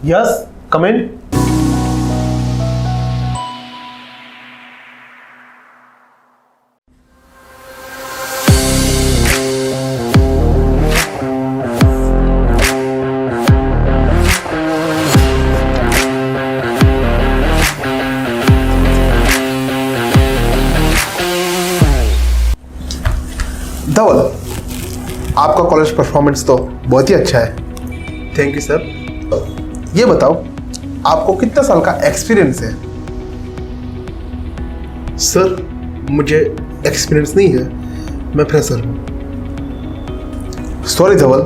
Yes, कम इन। धवल, आपका college performance तो बहुत ही अच्छा है। Thank you sir. ये बताओ, आपको कितना साल का एक्सपीरियंस है? सर मुझे एक्सपीरियंस नहीं है, मैं फ्रेशर हूँ। सॉरी धवल,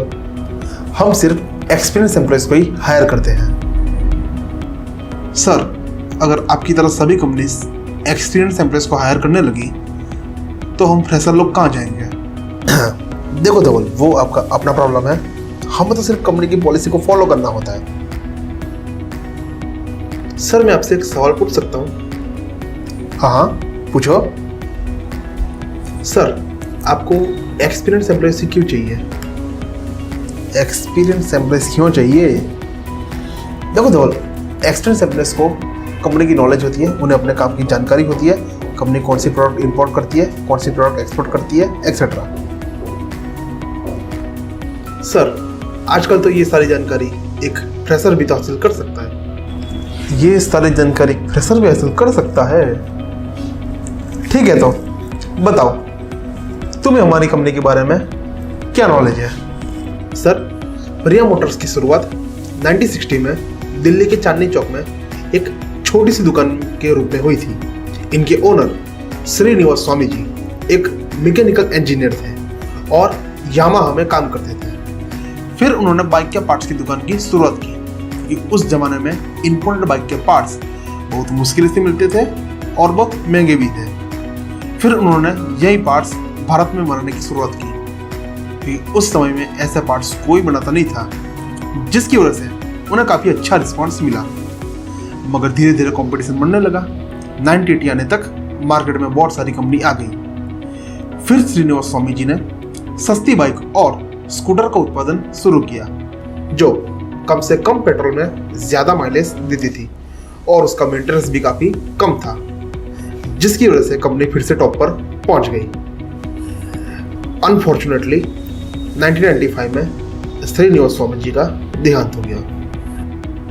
हम सिर्फ एक्सपीरियंस एम्प्लॉयज को ही हायर करते हैं। सर अगर आपकी तरह सभी कंपनीज एक्सपीरियंस एम्प्लॉयज को हायर करने लगी तो हम फ्रेशर लोग कहाँ जाएंगे? देखो धवल, वो आपका अपना प्रॉब्लम है, हमें तो सिर्फ कंपनी की पॉलिसी को फॉलो करना होता है। सर मैं आपसे एक सवाल पूछ सकता हूँ? हाँ हाँ, पूछो। सर आपको एक्सपीरियंस एम्प्लॉयज से क्यों चाहिए? एक्सपीरियंस एम्प्लॉयज क्यों चाहिए? देखो धवल, एक्सपीरियंस एम्प्लॉयज को कंपनी की नॉलेज होती है, उन्हें अपने काम की जानकारी होती है, कंपनी कौन सी प्रोडक्ट इंपोर्ट करती है, कौन सी प्रोडक्ट एक्सपोर्ट करती है, एक्सेट्रा। सर आजकल तो ये सारी जानकारी एक फ्रेशर भी तो हासिल कर सकता है। ये सारी जानकारी फ्रेशर भी हासिल कर सकता है? ठीक है, तो बताओ तुम्हें हमारी कंपनी के बारे में क्या नॉलेज है? सर प्रिया मोटर्स की शुरुआत 1960 में दिल्ली के चांदनी चौक में एक छोटी सी दुकान के रूप में हुई थी। इनके ओनर श्रीनिवास स्वामी जी एक मैकेनिकल इंजीनियर थे और यामाहा में काम करते थे। फिर उन्होंने बाइक के पार्ट्स की दुकान की शुरुआत की क्योंकि उस जमाने में इंपोर्टेड बाइक के पार्ट्स बहुत मुश्किल से मिलते थे और बहुत महंगे भी थे। फिर उन्होंने यही पार्ट्स भारत में बनाने की शुरुआत की क्योंकि उस समय में ऐसे पार्ट्स कोई बनाता नहीं था, जिसकी वजह से उन्हें काफ़ी अच्छा रिस्पॉन्स मिला। मगर धीरे धीरे कंपटीशन बढ़ने लगा। 1980 आने तक मार्केट में बहुत सारी कंपनी आ गई। फिर श्रीनिवास स्वामी जी ने सस्ती बाइक और स्कूटर का उत्पादन शुरू किया जो कम से कम पेट्रोल में ज़्यादा माइलेज देती थी और उसका मेंटेनेंस भी काफ़ी कम था, जिसकी वजह से कंपनी फिर से टॉप पर पहुंच गई। अनफॉर्चुनेटली 1995 में श्रीनिवास स्वामी जी का देहांत हो गया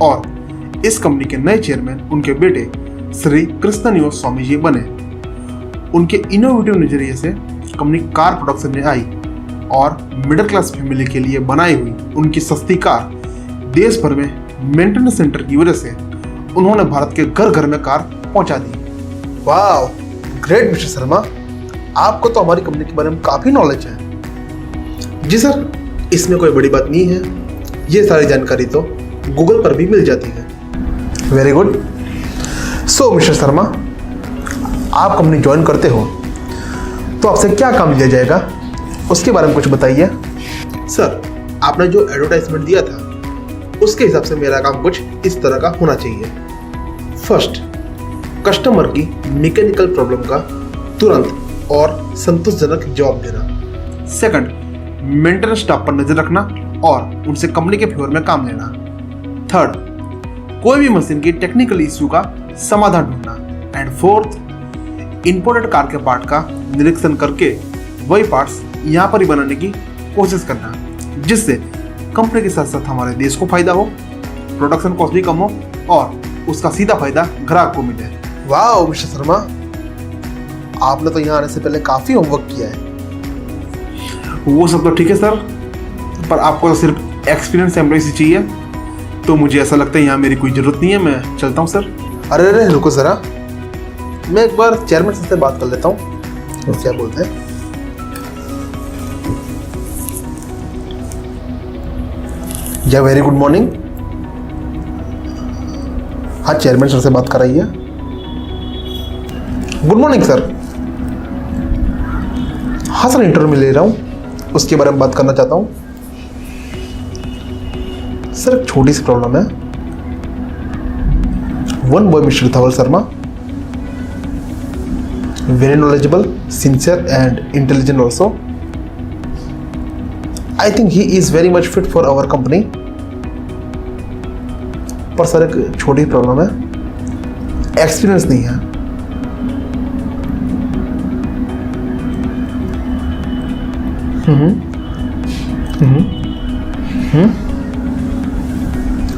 और इस कंपनी के नए चेयरमैन उनके बेटे श्री कृष्णनिवास स्वामी जी बने। उनके इनोवेटिव नजरिए से कंपनी कार प्रोडक्शन में आई और मिडिल क्लास फैमिली के लिए बनाई हुई उनकी सस्ती कार देश भर में मेंटेनेंस सेंटर की वजह से उन्होंने भारत के घर घर में कार पहुंचा दी। वाह, ग्रेट मिस्टर शर्मा, आपको तो हमारी कंपनी के बारे में काफ़ी नॉलेज है। जी सर, इसमें कोई बड़ी बात नहीं है, ये सारी जानकारी तो गूगल पर भी मिल जाती है। Very good. So mister Sharma, आप कंपनी ज्वाइन करते हो तो आपसे क्या काम लिया जाएगा, उसके बारे में कुछ बताइए। सर आपने जो एडवर्टाइजमेंट दिया था उसके हिसाब से मेरा काम कुछ इस तरह का होना चाहिए। फर्स्ट, कस्टमर की मैकेनिकल प्रॉब्लम का तुरंत और संतोषजनक जवाब देना। सेकंड, मेंटेनेंस स्टाफ पर नजर रखना और उनसे कंपनी के फेवर में काम लेना। थर्ड, कोई भी मशीन की टेक्निकल इश्यू का समाधान ढूंढना। एंड फोर्थ, इंपोर्टेड कार के पार्ट का निरीक्षण करके वही पार्ट्स यहाँ पर ही बनाने की कोशिश करना, जिससे कंपनी के साथ साथ हमारे देश को फायदा हो, प्रोडक्शन कॉस्ट भी कम हो और उसका सीधा फायदा ग्राहक को मिले। वाह मिस्टर शर्मा, आपने तो यहाँ आने से पहले काफ़ी होमवर्क किया है। वो सब तो ठीक है सर, पर आपको तो सिर्फ एक्सपीरियंस एम्प्लॉय चाहिए, तो मुझे ऐसा लगता है यहाँ मेरी कोई ज़रूरत नहीं है, मैं चलता हूँ सर। अरे अरे रुको ज़रा, मैं एक बार चेयरमैन से बात कर लेता हूँ, तो क्या बोलते हैं। या वेरी गुड मॉर्निंग। हाँ, चेयरमैन सर से बात कर रही है। Good morning sir. हाँ सर, इंटरव्यू में ले रहा हूँ, उसके बारे में बात करना चाहता हूँ। सर एक छोटी सी प्रॉब्लम है। One boy mister Dhawal Sharma, very knowledgeable, sincere and intelligent also. I think he is very much fit for our company. पर सर एक छोटी प्रॉब्लम है, एक्सपीरियंस नहीं है।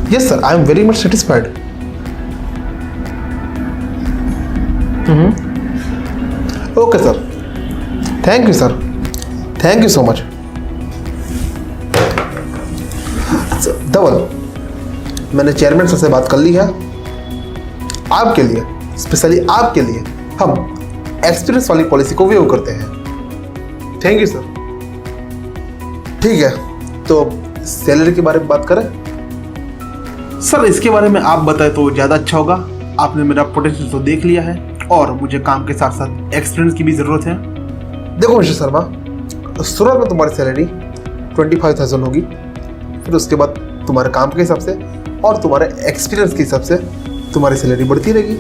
Yes sir, I am very much satisfied. Okay sir, thank you sir, thank you so much. Dhaval, मैंने chairman sir से बात कर ली है। आपके लिए, स्पेशली आपके लिए हम एक्सपीरियंस वाली पॉलिसी को वेव करते हैं। Thank you sir. ठीक है, तो सैलरी के बारे में बात करें। सर इसके बारे में आप बताएं तो ज़्यादा अच्छा होगा। आपने मेरा पोटेंशियल तो देख लिया है और मुझे काम के साथ साथ एक्सपीरियंस की भी ज़रूरत है। देखो मिस्टर शर्मा, शुरुआत में तुम्हारी सैलरी 25,000 होगी, फिर उसके बाद तुम्हारे काम के हिसाब से और तुम्हारे एक्सपीरियंस के हिसाब से तुम्हारी सैलरी बढ़ती रहेगी।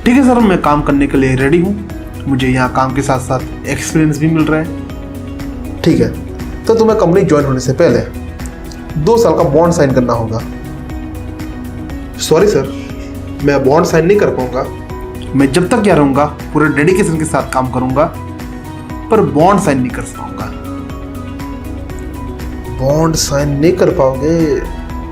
ठीक है सर, मैं काम करने के लिए रेडी हूँ। मुझे यहाँ काम के साथ साथ एक्सपीरियंस भी मिल रहा है। ठीक है, तो तुम्हें कंपनी ज्वाइन होने से पहले 2 साल का बॉन्ड साइन करना होगा। सॉरी सर, मैं बॉन्ड साइन नहीं कर पाऊंगा। मैं जब तक यहाँ रहूँगा पूरे डेडिकेशन के साथ काम करूँगा, पर बॉन्ड साइन नहीं कर पाऊंगा। बॉन्ड साइन नहीं कर पाओगे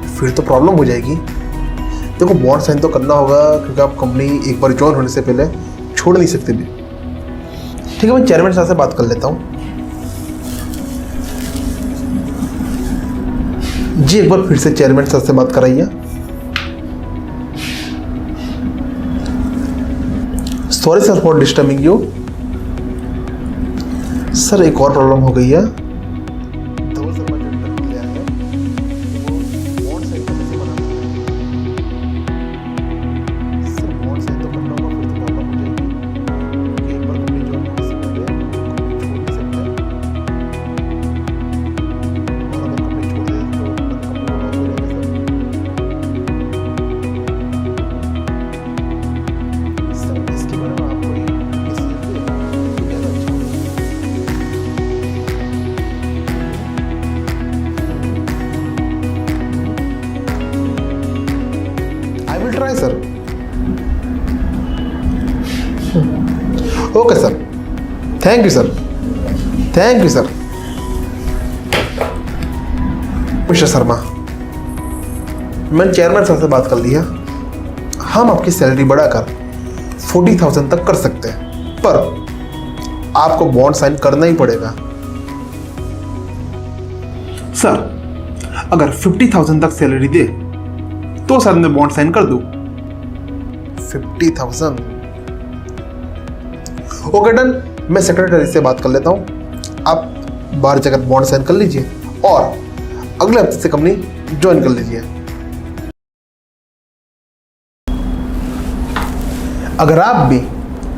फिर तो प्रॉब्लम हो जाएगी। देखो, बॉन्ड साइन तो करना होगा क्योंकि आप कंपनी एक बार ज्वाइन होने से पहले छोड़ नहीं सकते भी। ठीक है, मैं चेयरमैन साहब से बात कर लेता हूँ। जी, एक बार फिर से चेयरमैन साहब से बात कराइए। Sorry sir for disturbing you. Sir एक और प्रॉब्लम हो गई है। धवल शर्मा जो इंटरव्यू ले आए हैं, वो बॉन्ड साइन करने से मना कर रहे हैं। सर बॉन्ड साइन तो करना होगा, फिर तो प्रॉब्लम हो जाएगी क्योंकि एक बार कंपनी ज्वाइन होने से पहले छोड़ नहीं सकते, और अगर कंपनी छोड़ दे तो कंपनी को लॉस हो जाएगा सर। सर इसके बारे में आप कोई डिसीजन ले तो ज़्यादा अच्छा होगा। I will try, sir. Okay, sir. Thank you, sir. Thank you, sir. Mister Sharma, मैंने चेयरमैन सर से बात कर ली है। हम आपकी सैलरी बढ़ाकर 40,000 तक कर सकते हैं, पर आपको बॉन्ड साइन करना ही पड़ेगा। सर अगर 50,000 तक सैलरी दे तो सर मैं बॉन्ड साइन कर दूँ। 50,000? ओके डन, मैं सेक्रेटरी से बात कर लेता हूँ। आप बाहर जाकर बॉन्ड साइन कर लीजिए और अगले हफ्ते से कंपनी ज्वाइन कर लीजिए। अगर आप भी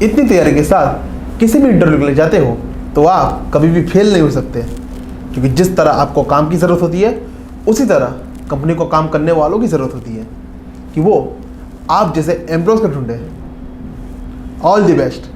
इतनी तैयारी के साथ किसी भी इंटरव्यू के लिए जाते हो तो आप कभी भी फेल नहीं हो सकते, क्योंकि जिस तरह आपको काम की ज़रूरत होती है उसी तरह कंपनी को काम करने वालों की ज़रूरत होती है कि वो आप जैसे एम्प्लॉयज़ को ढूंढे। All the best.